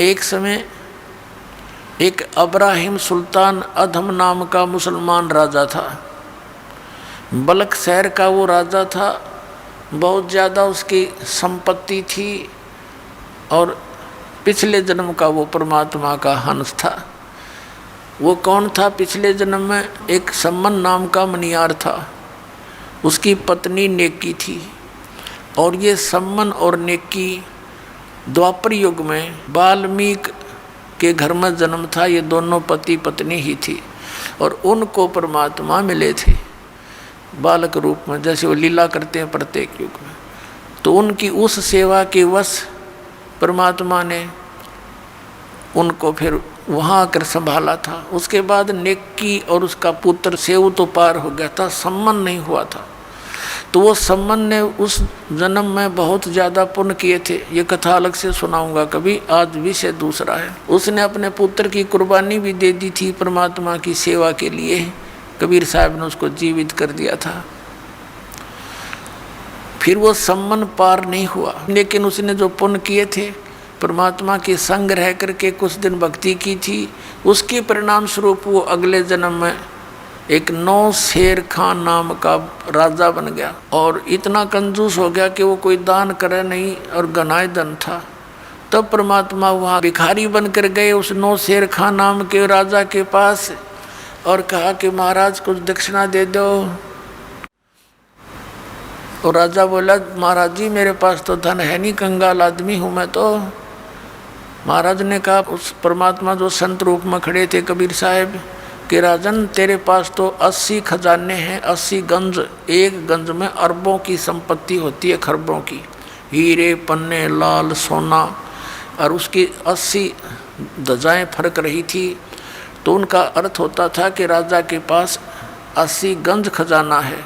एक समय एक अब्राहिम सुल्तान अधम नाम का मुसलमान राजा था। बलख शहर का वो राजा था। बहुत ज़्यादा उसकी संपत्ति थी और पिछले जन्म का वो परमात्मा का हंस था। वो कौन था? पिछले जन्म में एक सम्मन नाम का मनियार था। उसकी पत्नी नेकी थी और ये सम्मन और नेकी द्वापर युग में वाल्मीकि के घर में जन्म था। ये दोनों पति पत्नी ही थी और उनको परमात्मा मिले थे बालक रूप में, जैसे वो लीला करते हैं प्रत्येक युग में। तो उनकी उस सेवा के वश परमात्मा ने उनको फिर वहाँ आकर संभाला था। उसके बाद नेकी और उसका पुत्र सेव तो पार हो गया था, सम्मन नहीं हुआ था। तो वो सम्मन ने उस जन्म में बहुत ज़्यादा पुण्य किए थे। ये कथा अलग से सुनाऊंगा कभी, आज विषय दूसरा है। उसने अपने पुत्र की कुर्बानी भी दे दी थी परमात्मा की सेवा के लिए। कबीर साहब ने उसको जीवित कर दिया था। फिर वो सम्मन पार नहीं हुआ, लेकिन उसने जो पुण्य किए थे, परमात्मा के संग रह करके कुछ दिन भक्ति की थी, उसके परिणाम स्वरूप वो अगले जन्म में एक नौ शेर खान नाम का राजा बन गया और इतना कंजूस हो गया कि वो कोई दान करे नहीं और गनाए धन था। तब परमात्मा वहाँ भिखारी बनकर गए उस नौ शेर खान नाम के राजा के पास और कहा कि महाराज कुछ दक्षिणा दे दो। और राजा बोला, महाराज जी मेरे पास तो धन है नहीं, कंगाल आदमी हूँ मैं तो। महाराज ने कहा, उस परमात्मा जो संत रूप में खड़े थे कबीर साहब, कि राजन तेरे पास तो 80 खजाने हैं, 80 गंज। एक गंज में अरबों की संपत्ति होती है, खरबों की, हीरे पन्ने लाल सोना। और उसकी 80 ध्वजाएँ फरक रही थी। तो उनका अर्थ होता था कि राजा के पास 80 गंज खजाना है।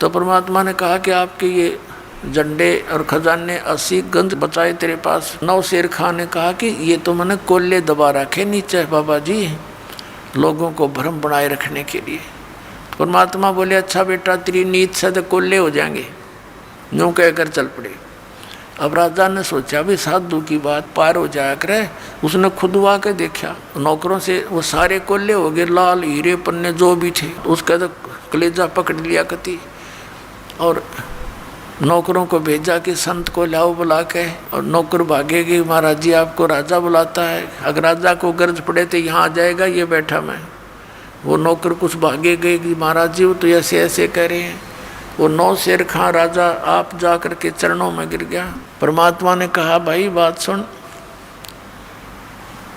तो परमात्मा ने कहा कि आपके ये झंडे और खजाने 80 गंज बचाए तेरे पास। नौ शेर खान ने कहा कि ये तो मैंने कोल्ले दबा रखे नीचे बाबा जी, लोगों को भ्रम बनाए रखने के लिए। परमात्मा बोले, अच्छा बेटा तेरी नीत से तो कोल्ले हो जाएंगे। यूँ कहकर चल पड़े। अब राजा ने सोचा भी साधु की बात पार हो जाया करे। उसने खुदवा के देखा, नौकरों से वो सारे कोल्ले हो गए, लाल हीरे पन्ने जो भी थे। उसका तो कलेजा पकड़ लिया कति और नौकरों को भेजा कि संत को लाओ बुला के। और नौकर भागे कि महाराज जी आपको राजा बुलाता है, अगर राजा को गर्ज पड़े तो यहाँ आ जाएगा, ये बैठा मैं। वो नौकर कुछ भागे गए कि महाराज जी वो तो ऐसे ऐसे कह रहे हैं। वो नौ शेर खां राजा आप जा कर के चरणों में गिर गया। परमात्मा ने कहा, भाई बात सुन,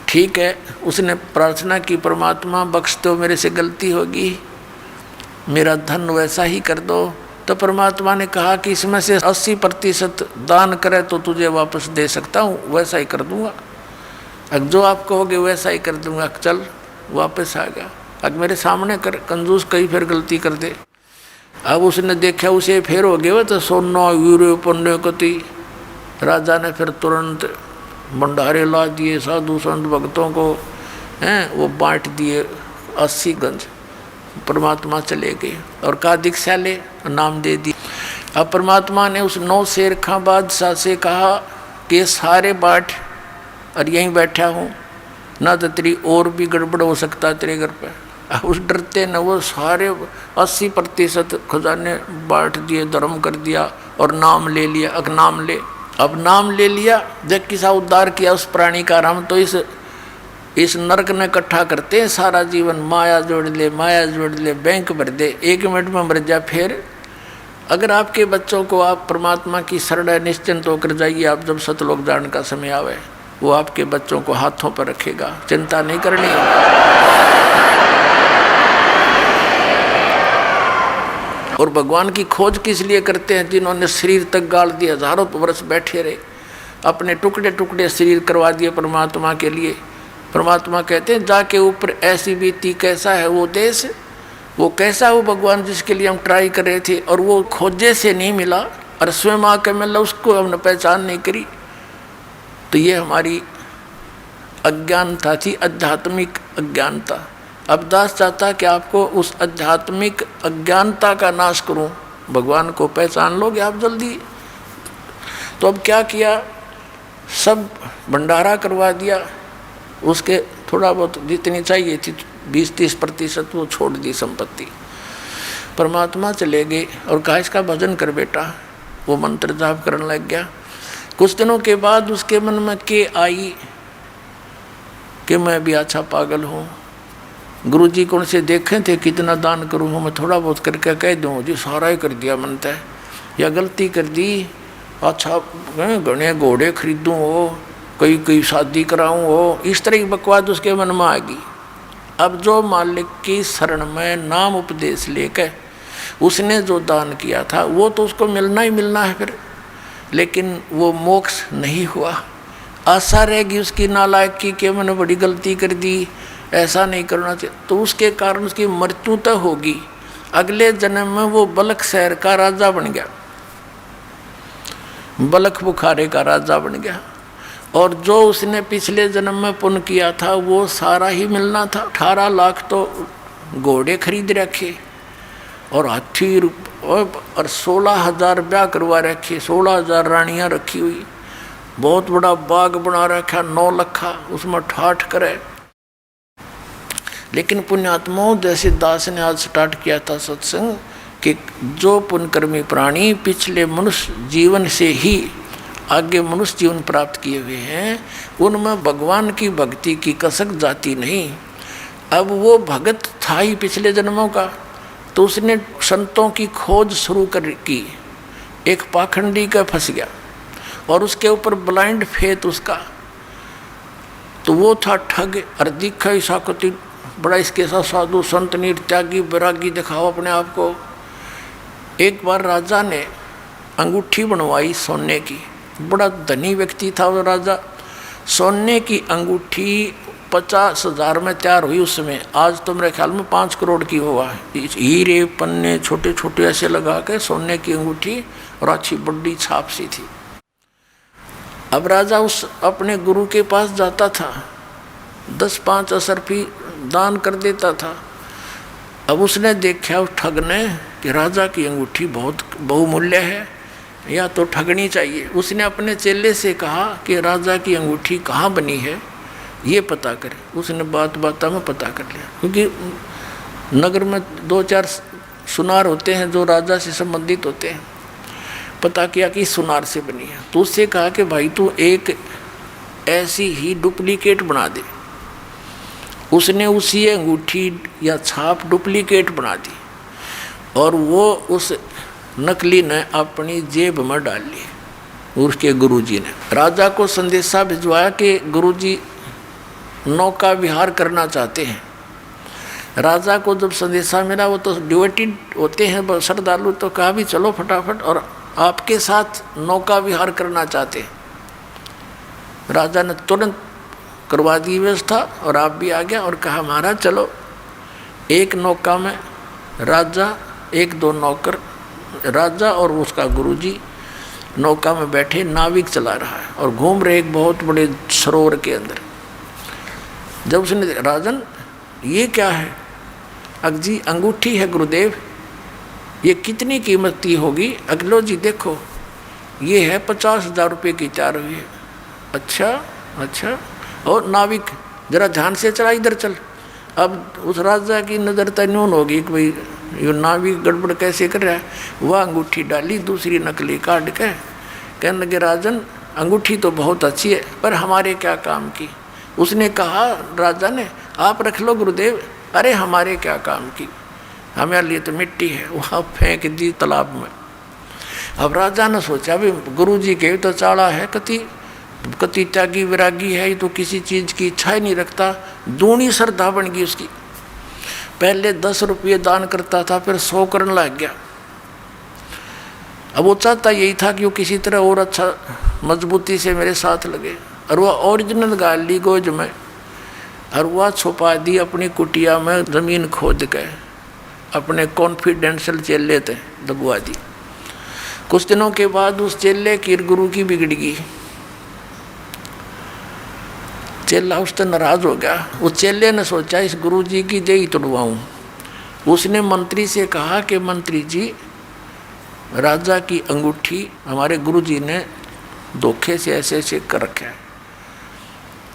ठीक है। उसने प्रार्थना की, परमात्मा बख्श दो, मेरे से गलती होगी, मेरा धन वैसा ही कर दो। तो परमात्मा ने कहा कि इसमें से 80% दान करे तो तुझे वापस दे सकता हूँ, वैसा ही कर दूंगा। अब जो आप कहोगे वैसा ही कर दूंगा। चल वापस आ गया। अब मेरे सामने कर, कंजूस कहीं फिर गलती कर दे। अब उसने देखा उसे फिर हो गया तो सोना यूरो पन्ने कति। राजा ने फिर तुरंत भंडारे ला दिए, साधु संत भक्तों को हैं वो बांट दिए 80 गंज। परमात्मा चले गए और का दीक्षा ले नाम दे दी। अब परमात्मा ने उस 9 शेर खां बादशाह से कहा कि सारे बांट और यहीं बैठा हूँ ना, तो तेरी और भी गड़बड़ हो सकता है तेरे घर पे। उस डरते न वो सारे 80% खजाने बांट दिए, धर्म कर दिया और नाम ले लिया। अब नाम ले लिया, जब किसा उद्धार किया उस प्राणी का राम। तो इस नरक में इकट्ठा करते हैं सारा जीवन, माया जोड़ ले, बैंक भर दे, 1 मिनट में मर जा। फिर अगर आपके बच्चों को आप परमात्मा की शरण निश्चिंत होकर जाइए, आप जब सतलोक जाने का समय आवे, वो आपके बच्चों को हाथों पर रखेगा, चिंता नहीं करनी। और भगवान की खोज किस लिए करते हैं? जिन्होंने शरीर तक गाल दिए, हजारों वर्ष बैठे रहे, अपने टुकड़े टुकड़े शरीर करवा दिए परमात्मा के लिए। परमात्मा कहते हैं जाके ऊपर ऐसी बीती, कैसा है वो देश, वो कैसा वो भगवान जिसके लिए हम ट्राई कर रहे थे और वो खोजे से नहीं मिला और स्वयं आके मिला, उसको हमने पहचान नहीं करी। तो ये हमारी अज्ञानता थी, आध्यात्मिक अज्ञानता। अब दास चाहता कि आपको उस आध्यात्मिक अज्ञानता का नाश करूं, भगवान को पहचान लोगे आप जल्दी। तो अब क्या किया, सब भंडारा करवा दिया। उसके थोड़ा बहुत जितनी चाहिए थी 20-30% वो छोड़ दी संपत्ति। परमात्मा चले गए और कहा इसका भजन कर बेटा। वो मंत्र जाप करने लग गया। कुछ दिनों के बाद उसके मन में के आई कि मैं भी अच्छा पागल हूँ। गुरुजी कौन से देखे थे कितना दान करूँ, मैं थोड़ा बहुत करके कह दूँ जी सारा ही कर दिया मनता है, या गलती कर दी, अच्छा घने घोड़े खरीदूँ हो, कई शादी कराऊँ हो, इस तरह की बकवास उसके मन में आ गई। अब जो मालिक की शरण में नाम उपदेश लेकर उसने जो दान किया था वो तो उसको मिलना ही मिलना है फिर, लेकिन वो मोक्ष नहीं हुआ। आशा रहेगी उसकी नालायकी के मैंने बड़ी गलती कर दी, ऐसा नहीं करना चाहिए, तो उसके कारण उसकी मृत्यु तो होगी। अगले जन्म में वो बलख शहर का राजा बन गया, बलख बुखारे का राजा बन गया। और जो उसने पिछले जन्म में पुण्य किया था वो सारा ही मिलना था। 18 लाख तो घोड़े खरीद रखे और हाथी और 16,000 ब्याह करवा रखे, 16,000 रानियाँ रखी हुई, बहुत बड़ा बाग बना रखा 9 लखा, उसमें ठाठ करे। लेकिन पुण्यात्माओं जैसे दास ने आज स्टार्ट किया था सत्संग कि जो पुण्यकर्मी प्राणी पिछले मनुष्य जीवन से ही आगे मनुष्य जीवन प्राप्त किए हुए हैं, उनमें भगवान की भक्ति की कसक जाती नहीं। अब वो भगत था ही पिछले जन्मों का, तो उसने संतों की खोज शुरू की। एक पाखंडी का फंस गया और उसके ऊपर ब्लाइंड फेथ उसका, तो वो था ठग। और दिखा ईसाकती बड़ा इसके साथ साधु संत नीर त्यागी वैरागी दिखाओ अपने आप को। एक बार राजा ने अंगूठी बनवाई सोने की, बड़ा धनी व्यक्ति था वो राजा। सोने की अंगूठी 50,000 में तैयार हुई उस समय, आज तो मेरे ख्याल में 5 करोड़ की हुआ है। हीरे पन्ने छोटे छोटे ऐसे लगा के सोने की अंगूठी और अच्छी बड़ी छाप सी थी। अब राजा उस अपने गुरु के पास जाता था, 10-5 असरफी दान कर देता था। अब उसने देखा उस ठग ने कि राजा की अंगूठी बहुत बहुमूल्य है, या तो ठगनी चाहिए। उसने अपने चेले से कहा कि राजा की अंगूठी कहाँ बनी है ये पता करे। उसने बात में पता कर लिया, क्योंकि नगर में 2-4 सुनार होते हैं जो राजा से संबंधित होते हैं। पता किया कि सुनार से बनी है, तो उससे कहा कि भाई तू एक ऐसी ही डुप्लीकेट बना दे। उसने उसी अंगूठी या छाप डुप्लीकेट बना दी और वो उस नकली ने अपनी जेब में डाल ली। उसके गुरुजी ने राजा को संदेशा भिजवाया कि गुरुजी नौका विहार करना चाहते हैं। राजा को जब संदेशा मिला, वो तो डिवोटेड होते हैं श्रद्धालु, तो कहा भी चलो फटाफट, और आपके साथ नौका विहार करना चाहते हैं। राजा ने तुरंत करवा दी व्यवस्था और आप भी आ गया और कहा महाराज चलो। एक नौका में राजा, 1-2 नौकर, राजा और उसका गुरुजी नौका में बैठे, नाविक चला रहा है और घूम रहे एक बहुत बड़े सरोवर के अंदर। जब उसने राजन ये क्या है? अगजी अंगूठी है गुरुदेव, ये कितनी कीमत की होगी? अगलो जी देखो ये है 50,000 रुपये की तैयार हुई है। अच्छा। और नाविक जरा ध्यान से चला, इधर चल। अब उस राजा की नज़र तन्यून होगी कि भाई ये नाविक गड़बड़ कैसे कर रहा है। वह अंगूठी डाली, दूसरी नकली काट के कहने लगे राजन अंगूठी तो बहुत अच्छी है पर हमारे क्या काम की। उसने कहा राजा ने आप रख लो गुरुदेव। अरे हमारे क्या काम की, हमारे लिए तो मिट्टी है। वहाँ फेंक दी तालाब में। अब राजा ने सोचा भी गुरुजी के तो चाड़ा है, कति त्यागी विरागी है, ये तो किसी चीज़ की इच्छा ही नहीं रखता। दूनी श्रद्धा बन गई उसकी। पहले 10 रुपये दान करता था, फिर 100 करने लग गया। अब वो चाहता यही था कि वो किसी तरह और अच्छा मजबूती से मेरे साथ लगे। और वह ओरिजिनल गाल ली गोज में और वह छुपा दी अपनी कुटिया में, ज़मीन खोद के अपने कॉन्फिडेंशियल चेले थे दबवा दी। कुछ दिनों के बाद उस चेले की गुरु की बिगड़ गई। चेला उससे नाराज हो गया। उस चेले ने सोचा इस गुरुजी की देही तोड़वाऊं। उसने मंत्री से कहा कि मंत्री जी राजा की अंगूठी हमारे गुरुजी ने धोखे से ऐसे ऐसे कर रखे है।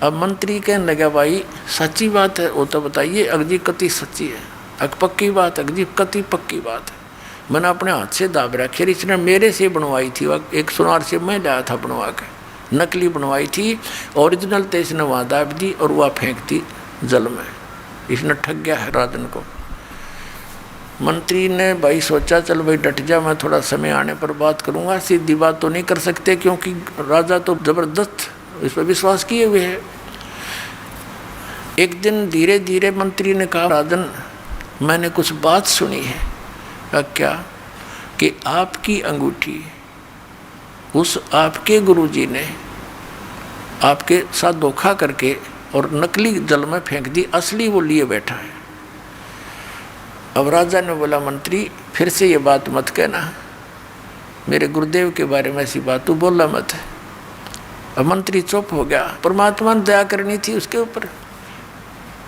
अब मंत्री कहने लगा भाई सच्ची बात है वो तो बताइए। अगजी कति सच्ची है, अग पक्की बात, अगजी कति पक्की बात है। मैंने अपने हाथ से दाब रखी, इसने मेरे से बनवाई थी, एक सुनार से मैं लाया था बनवा के, नकली बनवाई थी। ओरिजिनल तो इसने वहाँ दाब दी और वह फेंक दी जल में। इसने ठग गया है राजन को। मंत्री ने भाई सोचा चल भाई डट जा, मैं थोड़ा समय आने पर बात करूँगा, सीधी बात तो नहीं कर सकते क्योंकि राजा तो जबरदस्त इस पर विश्वास किए हुए है। एक दिन धीरे धीरे मंत्री ने कहा राजन मैंने कुछ बात सुनी है। क्या? कि आपकी अंगूठी उस आपके गुरुजी ने आपके साथ धोखा करके और नकली जल में फेंक दी, असली वो लिए बैठा है। अब राजा ने बोला मंत्री फिर से ये बात मत कहना, मेरे गुरुदेव के बारे में ऐसी बात तू बोला मत। अब मंत्री चुप हो गया। परमात्मा ने दया करनी थी उसके ऊपर।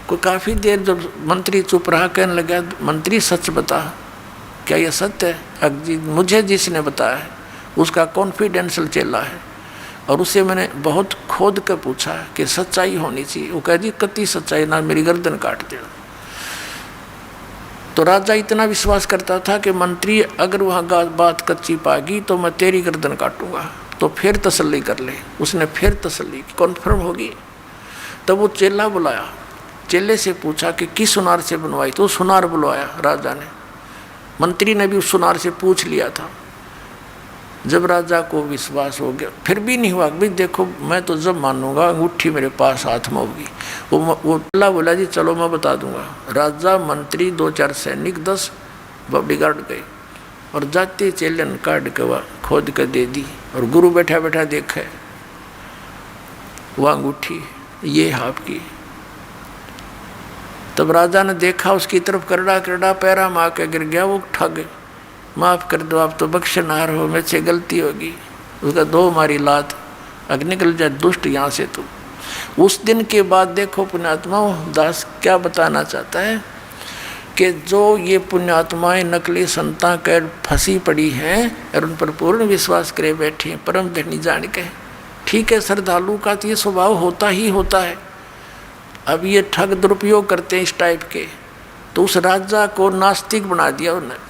कोई काफ़ी देर जब मंत्री चुप रहा, कहने लगा मंत्री सच बता, क्या यह सत्य है? अजी मुझे जिसने बताया है उसका कॉन्फिडेंशियल चेला है और उससे मैंने बहुत खोद कर पूछा कि सच्चाई होनी चाहिए। वो कह दी कति सच्चाई ना, मेरी गर्दन काट देना। तो राजा इतना विश्वास करता था कि मंत्री अगर वहाँ बात कच्ची पागी तो मैं तेरी गर्दन काटूंगा, तो फिर तसल्ली कर ले। उसने फिर तसल्ली कॉन्फर्म होगी। तब वो चेला बुलाया, चेले से पूछा कि किस सुनार से बनवाई, तो सुनार बुलवाया राजा ने। मंत्री ने भी उस सुनार से पूछ लिया था। जब राजा को विश्वास हो गया फिर भी नहीं हुआ, भाई देखो मैं तो जब मानूंगा अंगूठी मेरे पास हाथ में होगी। वो चेला बोला जी चलो मैं बता दूंगा। राजा मंत्री 2-4 सैनिक 10 बॉडीगार्ड गए और जाते चेले ने काट के वह खोद कर दे दी और गुरु बैठा बैठा देखे वह अंगूठी ये आपकी। तब राजा ने देखा उसकी तरफ, करड़ा करड़ा पैरा मार के गिर गया। वो ठग माफ़ कर दो आप तो बख्शनार हो, मेरे से गलती होगी। उसका 2 मारी लात, अग निकल जाए दुष्ट यहाँ से। तो उस दिन के बाद देखो पुण्यात्मा दास क्या बताना चाहता है कि जो ये पुण्यात्माएं नकली संता कर फंसी पड़ी हैं और उन पर पूर्ण विश्वास करे बैठी हैं परम धनी जान के। ठीक है श्रद्धालु का तो ये स्वभाव होता ही होता है। अब ये ठग दुरुपयोग करते हैं इस टाइप के, तो उस राजा को नास्तिक बना दिया उन्होंने।